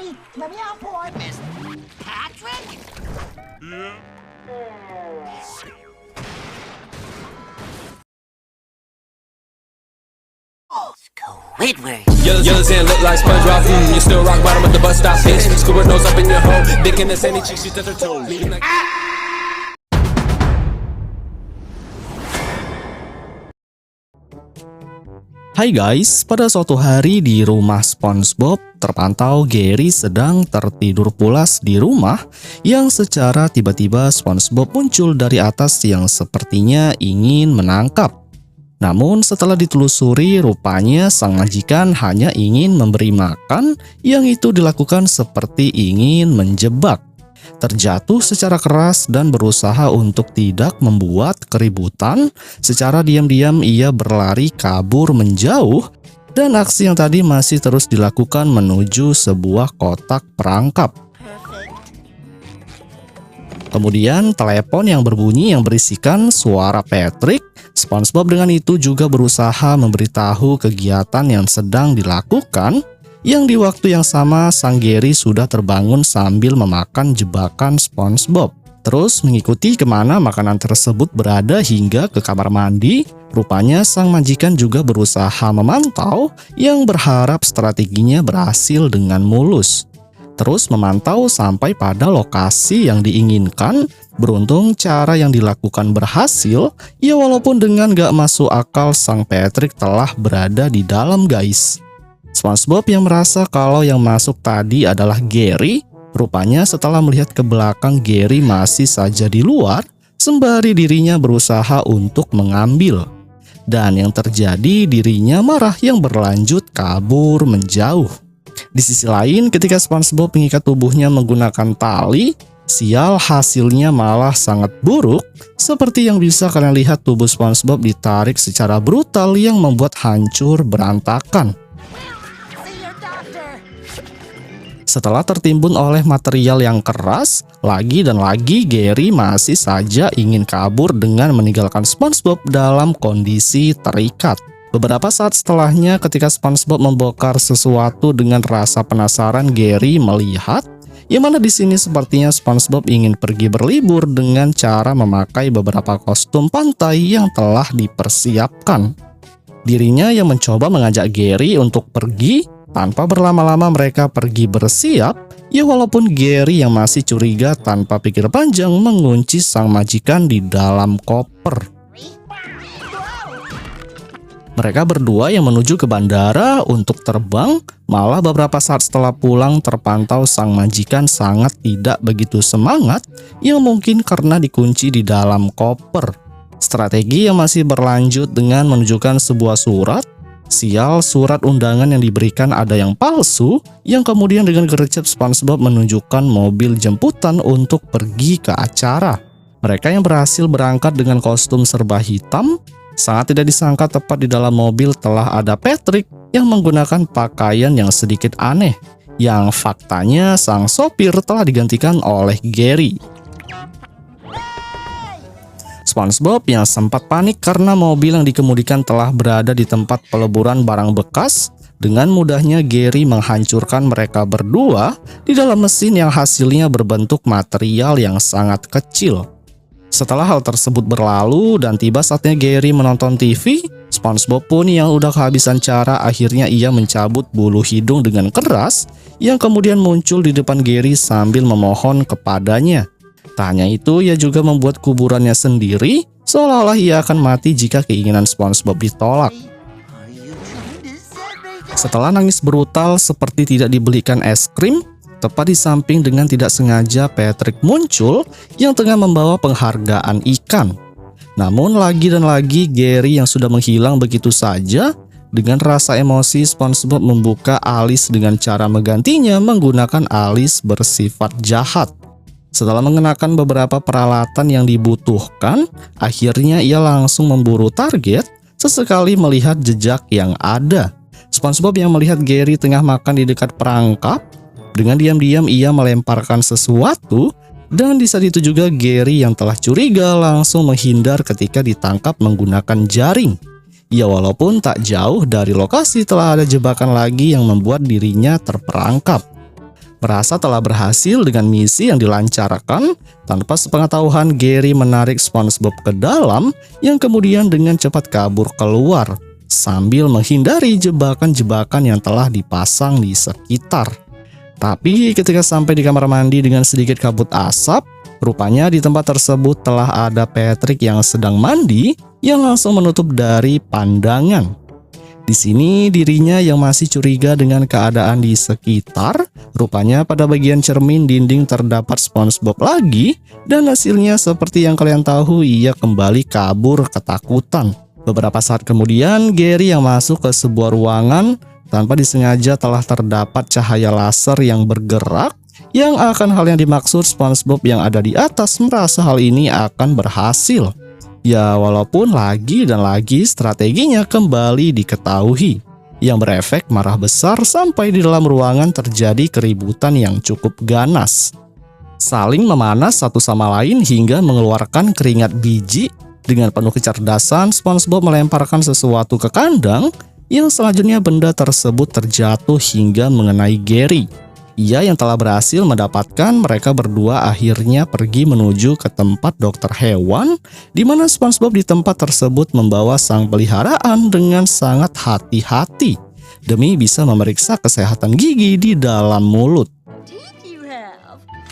Let me out, boy. Miss Patrick? Squidward. Yours and look like SpongeBob. You still rock bottom at the bus stop, bitch. Squidward nose up in your hole. Dick in the sandy cheeks, she touch her toes. Leaving like Hai guys, pada suatu hari di rumah SpongeBob terpantau Gary sedang tertidur pulas di rumah yang secara tiba-tiba SpongeBob muncul dari atas yang sepertinya ingin menangkap. Namun setelah ditelusuri rupanya sang majikan hanya ingin memberi makan yang itu dilakukan seperti ingin menjebak. Terjatuh secara keras dan berusaha untuk tidak membuat keributan, secara diam-diam ia berlari kabur menjauh dan aksi yang tadi masih terus dilakukan menuju sebuah kotak perangkap. Kemudian telepon yang berbunyi yang berisikan suara Patrick. SpongeBob dengan itu juga berusaha memberitahu kegiatan yang sedang dilakukan, yang di waktu yang sama sang Gary sudah terbangun sambil memakan jebakan SpongeBob. Terus mengikuti kemana makanan tersebut berada hingga ke kamar mandi. Rupanya sang majikan juga berusaha memantau yang berharap strateginya berhasil dengan mulus. Terus memantau sampai pada lokasi yang diinginkan. Beruntung cara yang dilakukan berhasil, ya walaupun dengan gak masuk akal sang Patrick telah berada di dalam guys. SpongeBob yang merasa kalau yang masuk tadi adalah Gary, rupanya setelah melihat ke belakang Gary masih saja di luar, sembari dirinya berusaha untuk mengambil. Dan yang terjadi dirinya marah yang berlanjut kabur menjauh. Di sisi lain ketika SpongeBob mengikat tubuhnya menggunakan tali, sial hasilnya malah sangat buruk. Seperti yang bisa kalian lihat tubuh SpongeBob ditarik secara brutal yang membuat hancur berantakan. Setelah tertimbun oleh material yang keras, lagi dan lagi Gary masih saja ingin kabur dengan meninggalkan SpongeBob dalam kondisi terikat. Beberapa saat setelahnya ketika SpongeBob membongkar sesuatu dengan rasa penasaran, Gary melihat yang mana di sini sepertinya SpongeBob ingin pergi berlibur dengan cara memakai beberapa kostum pantai yang telah dipersiapkan. Dirinya yang mencoba mengajak Gary untuk pergi. Tanpa berlama-lama mereka pergi bersiap, ya walaupun Gary yang masih curiga tanpa pikir panjang mengunci sang majikan di dalam koper. Mereka berdua yang menuju ke bandara untuk terbang, malah beberapa saat setelah pulang terpantau sang majikan sangat tidak begitu semangat, yang mungkin karena dikunci di dalam koper. Strategi yang masih berlanjut dengan menunjukkan sebuah surat. Sial, surat undangan yang diberikan ada yang palsu, yang kemudian dengan gercep SpongeBob menunjukkan mobil jemputan untuk pergi ke acara. Mereka yang berhasil berangkat dengan kostum serba hitam, sangat tidak disangka tepat di dalam mobil telah ada Patrick yang menggunakan pakaian yang sedikit aneh, yang faktanya sang sopir telah digantikan oleh Gary. SpongeBob yang sempat panik karena mobil yang dikemudikan telah berada di tempat peleburan barang bekas. Dengan mudahnya Gary menghancurkan mereka berdua di dalam mesin yang hasilnya berbentuk material yang sangat kecil. Setelah hal tersebut berlalu dan tiba saatnya Gary menonton TV, SpongeBob pun yang udah kehabisan cara akhirnya ia mencabut bulu hidung dengan keras yang kemudian muncul di depan Gary sambil memohon kepadanya. Tak hanya itu, ia juga membuat kuburannya sendiri, seolah-olah ia akan mati jika keinginan SpongeBob ditolak. Setelah nangis brutal seperti tidak dibelikan es krim, tepat di samping dengan tidak sengaja Patrick muncul yang tengah membawa penghargaan ikan. Namun lagi dan lagi Gary yang sudah menghilang begitu saja. Dengan rasa emosi, SpongeBob membuka alis dengan cara menggantinya menggunakan alis bersifat jahat. Setelah mengenakan beberapa peralatan yang dibutuhkan, akhirnya ia langsung memburu target, sesekali melihat jejak yang ada. SpongeBob yang melihat Gary tengah makan di dekat perangkap, dengan diam-diam ia melemparkan sesuatu, dan di saat itu juga Gary yang telah curiga langsung menghindar ketika ditangkap menggunakan jaring. Ya walaupun tak jauh dari lokasi telah ada jebakan lagi yang membuat dirinya terperangkap. Merasa telah berhasil dengan misi yang dilancarkan, tanpa sepengetahuan Gary menarik SpongeBob ke dalam yang kemudian dengan cepat kabur keluar sambil menghindari jebakan-jebakan yang telah dipasang di sekitar. Tapi ketika sampai di kamar mandi dengan sedikit kabut asap, rupanya di tempat tersebut telah ada Patrick yang sedang mandi yang langsung menutup dari pandangan. Di sini dirinya yang masih curiga dengan keadaan di sekitar, rupanya pada bagian cermin dinding terdapat SpongeBob lagi, dan hasilnya seperti yang kalian tahu, ia kembali kabur ketakutan. Beberapa saat kemudian, Gary yang masuk ke sebuah ruangan tanpa disengaja telah terdapat cahaya laser yang bergerak, yang akan hal yang dimaksud SpongeBob yang ada di atas merasa hal ini akan berhasil. Ya, walaupun lagi dan lagi strateginya kembali diketahui, yang berefek marah besar sampai di dalam ruangan terjadi keributan yang cukup ganas. Saling memanas satu sama lain hingga mengeluarkan keringat biji. Dengan penuh kecerdasan, SpongeBob melemparkan sesuatu ke kandang, yang selanjutnya benda tersebut terjatuh hingga mengenai Gary. Ia yang telah berhasil mendapatkan, mereka berdua akhirnya pergi menuju ke tempat dokter hewan, di mana SpongeBob di tempat tersebut membawa sang peliharaan dengan sangat hati-hati demi bisa memeriksa kesehatan gigi di dalam mulut.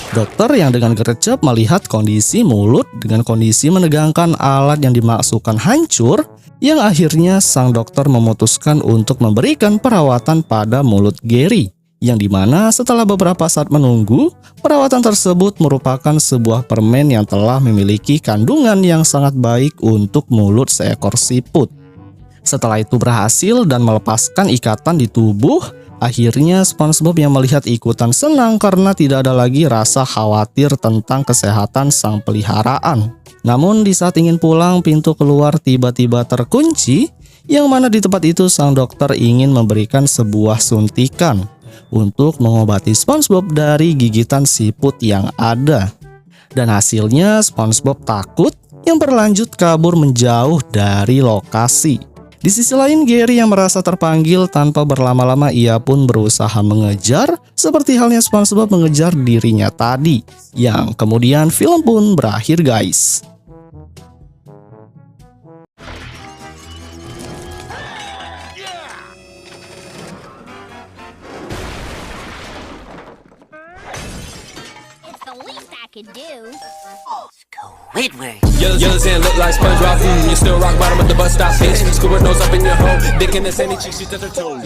Dokter yang dengan gercep melihat kondisi mulut dengan kondisi menegangkan alat yang dimaksudkan hancur, yang akhirnya sang dokter memutuskan untuk memberikan perawatan pada mulut Gary. Yang dimana setelah beberapa saat menunggu, perawatan tersebut merupakan sebuah permen yang telah memiliki kandungan yang sangat baik untuk mulut seekor siput. Setelah itu berhasil dan melepaskan ikatan di tubuh, akhirnya SpongeBob yang melihat ikutan senang karena tidak ada lagi rasa khawatir tentang kesehatan sang peliharaan. Namun di saat ingin pulang, pintu keluar tiba-tiba terkunci, yang mana di tempat itu sang dokter ingin memberikan sebuah suntikan untuk mengobati SpongeBob dari gigitan siput yang ada. Dan hasilnya SpongeBob takut yang berlanjut kabur menjauh dari lokasi. Di sisi lain, Gary yang merasa terpanggil tanpa berlama-lama ia pun berusaha mengejar seperti halnya SpongeBob mengejar dirinya tadi. Yang kemudian film pun berakhir, guys. Squidward. Yellow sand look like SpongeBob. You still rock bottom at the bus stop, bitch. Squidward nose up in your hole. Dick in the sandy cheeks, she touch her toes.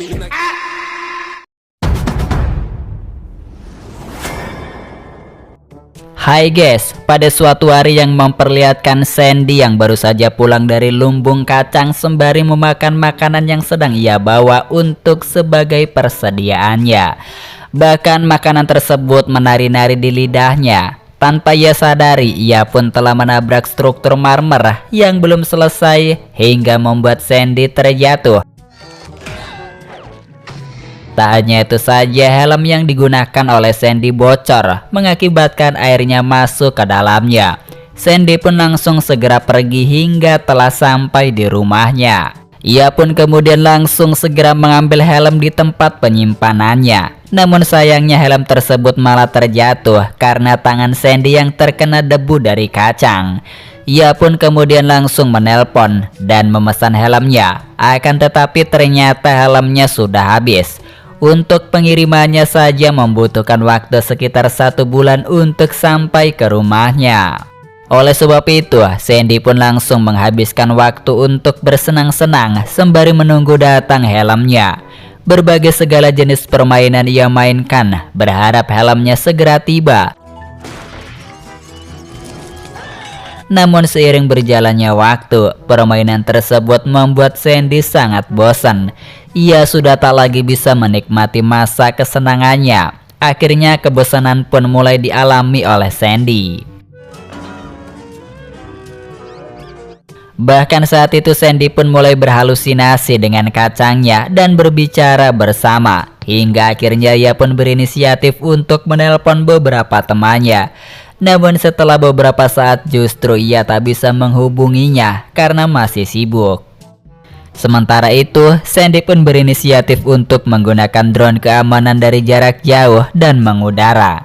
Hai guys, pada suatu hari yang memperlihatkan Sandy yang baru saja pulang dari lumbung kacang sembari memakan makanan yang sedang ia bawa untuk sebagai persediaannya. Bahkan makanan tersebut menari-nari di lidahnya. Tanpa ia sadari, ia pun telah menabrak struktur marmer yang belum selesai hingga membuat Sandy terjatuh. Tak hanya itu saja, helm yang digunakan oleh Sandy bocor, mengakibatkan airnya masuk ke dalamnya. Sandy pun langsung segera pergi hingga telah sampai di rumahnya. Ia pun kemudian langsung segera mengambil helm di tempat penyimpanannya. Namun sayangnya helm tersebut malah terjatuh karena tangan Sandy yang terkena debu dari kacang. Ia pun kemudian langsung menelpon dan memesan helmnya. Akan tetapi ternyata helmnya sudah habis. Untuk pengirimannya saja membutuhkan waktu sekitar 1 bulan untuk sampai ke rumahnya. Oleh sebab itu, Sandy pun langsung menghabiskan waktu untuk bersenang-senang sembari menunggu datang helmnya. Berbagai segala jenis permainan ia mainkan, berharap helmnya segera tiba. Namun seiring berjalannya waktu, permainan tersebut membuat Sandy sangat bosan. Ia sudah tak lagi bisa menikmati masa kesenangannya. Akhirnya kebosanan pun mulai dialami oleh Sandy. Bahkan saat itu Sandy pun mulai berhalusinasi dengan kacangnya dan berbicara bersama. Hingga akhirnya ia pun berinisiatif untuk menelpon beberapa temannya. Namun setelah beberapa saat justru ia tak bisa menghubunginya karena masih sibuk. Sementara itu, Sandy pun berinisiatif untuk menggunakan drone keamanan dari jarak jauh dan mengudara.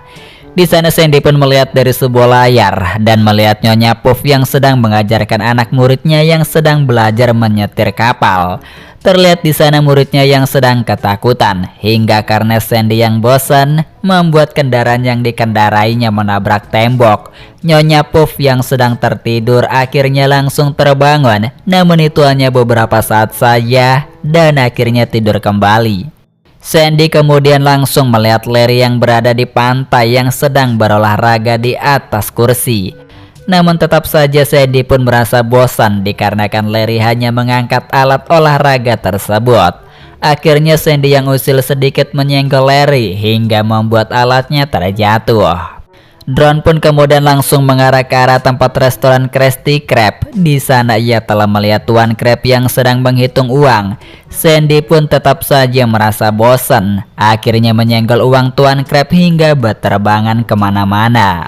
Di sana Sandy pun melihat dari sebuah layar dan melihat Nyonya Puff yang sedang mengajarkan anak muridnya yang sedang belajar menyetir kapal. Terlihat di sana muridnya yang sedang ketakutan hingga karena Sandy yang bosan membuat kendaraan yang dikendarainya menabrak tembok. Nyonya Puff yang sedang tertidur akhirnya langsung terbangun, namun itu hanya beberapa saat saja dan akhirnya tidur kembali. Sandy kemudian langsung melihat Larry yang berada di pantai yang sedang berolahraga di atas kursi. Namun tetap saja Sandy pun merasa bosan dikarenakan Larry hanya mengangkat alat olahraga tersebut. Akhirnya Sandy yang usil sedikit menyenggol Larry hingga membuat alatnya terjatuh. Drone pun kemudian langsung mengarah ke arah tempat restoran Krusty Krab. Di sana ia telah melihat Tuan Krab yang sedang menghitung uang. Sandy pun tetap saja merasa bosan. Akhirnya menyenggol uang Tuan Krab hingga berterbangan kemana-mana.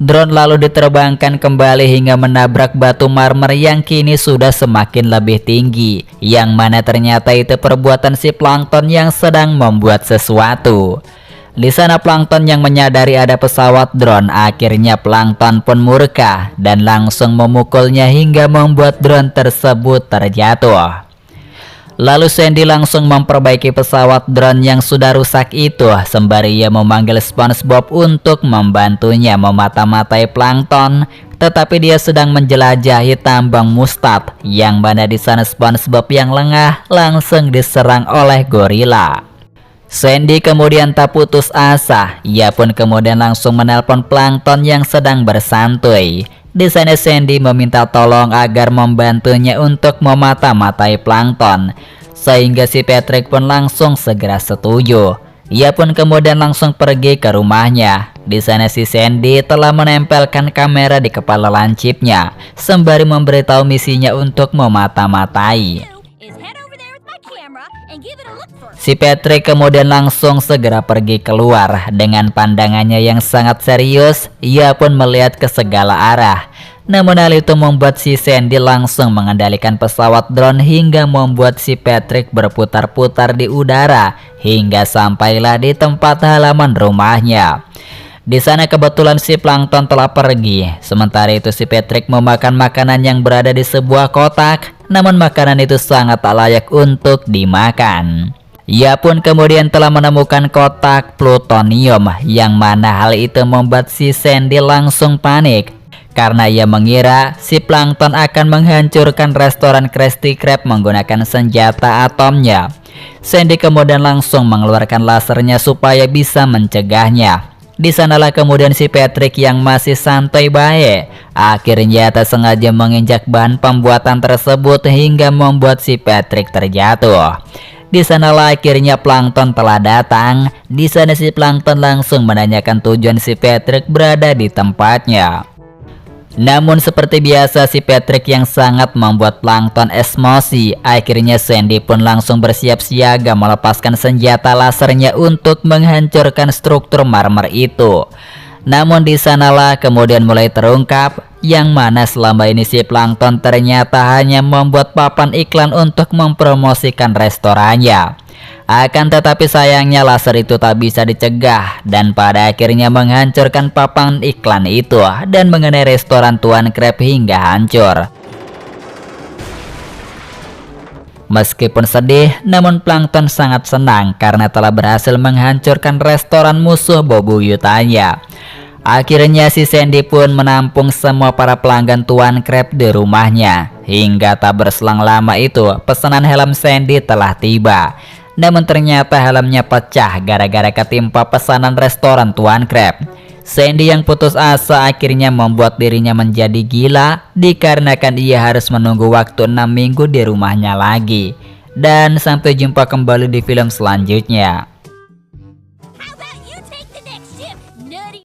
Drone lalu diterbangkan kembali hingga menabrak batu marmer yang kini sudah semakin lebih tinggi. Yang mana ternyata itu perbuatan si Plankton yang sedang membuat sesuatu. Di sana Plankton yang menyadari ada pesawat drone, akhirnya Plankton pun murka dan langsung memukulnya hingga membuat drone tersebut terjatuh. Lalu Sandy langsung memperbaiki pesawat drone yang sudah rusak itu sembari ia memanggil SpongeBob untuk membantunya memata-matai Plankton. Tetapi dia sedang menjelajahi tambang mustad yang mana di sana SpongeBob yang lengah langsung diserang oleh gorila. Sandy kemudian tak putus asa, ia pun kemudian langsung menelpon Plankton yang sedang bersantuy. Di sana Sandy meminta tolong agar membantunya untuk memata-matai Plankton, sehingga si Patrick pun langsung segera setuju. Ia pun kemudian langsung pergi ke rumahnya. Di sana si Sandy telah menempelkan kamera di kepala lancipnya, sembari memberitahu misinya untuk memata-matai. Si Patrick kemudian langsung segera pergi keluar. Dengan pandangannya yang sangat serius, ia pun melihat ke segala arah. Namun hal itu membuat si Sandy langsung mengendalikan pesawat drone hingga membuat si Patrick berputar-putar di udara hingga sampailah di tempat halaman rumahnya. Di sana kebetulan si Plankton telah pergi. Sementara itu si Patrick memakan makanan yang berada di sebuah kotak. Namun makanan itu sangat tak layak untuk dimakan. Ia pun kemudian telah menemukan kotak plutonium yang mana hal itu membuat si Sandy langsung panik. Karena ia mengira si Plankton akan menghancurkan restoran Krusty Krab menggunakan senjata atomnya. Sandy kemudian langsung mengeluarkan lasernya supaya bisa mencegahnya. Di sanalah kemudian si Patrick yang masih santai baik akhirnya tak sengaja menginjak bahan pembuatan tersebut hingga membuat si Patrick terjatuh. Di sanalah akhirnya Plankton telah datang. Di sana si Plankton langsung menanyakan tujuan si Patrick berada di tempatnya. Namun seperti biasa si Patrick yang sangat membuat Plankton emosi. Akhirnya Sandy pun langsung bersiap siaga melepaskan senjata lasernya untuk menghancurkan struktur marmer itu. Namun di sanalah kemudian mulai terungkap yang mana selama ini si Plankton ternyata hanya membuat papan iklan untuk mempromosikan restorannya. Akan tetapi sayangnya laser itu tak bisa dicegah dan pada akhirnya menghancurkan papan iklan itu dan mengenai restoran Tuan Krab hingga hancur. Meskipun sedih, namun Plankton sangat senang karena telah berhasil menghancurkan restoran musuh bebuyutannya. Akhirnya si Sandy pun menampung semua para pelanggan Tuan Krab di rumahnya. Hingga tak berselang lama itu, pesanan helm Sandy telah tiba. Namun ternyata helmnya pecah gara-gara ketimpa pesanan restoran Tuan Krab. Sandy yang putus asa akhirnya membuat dirinya menjadi gila dikarenakan ia harus menunggu waktu 6 minggu di rumahnya lagi. Dan sampai jumpa kembali di film selanjutnya.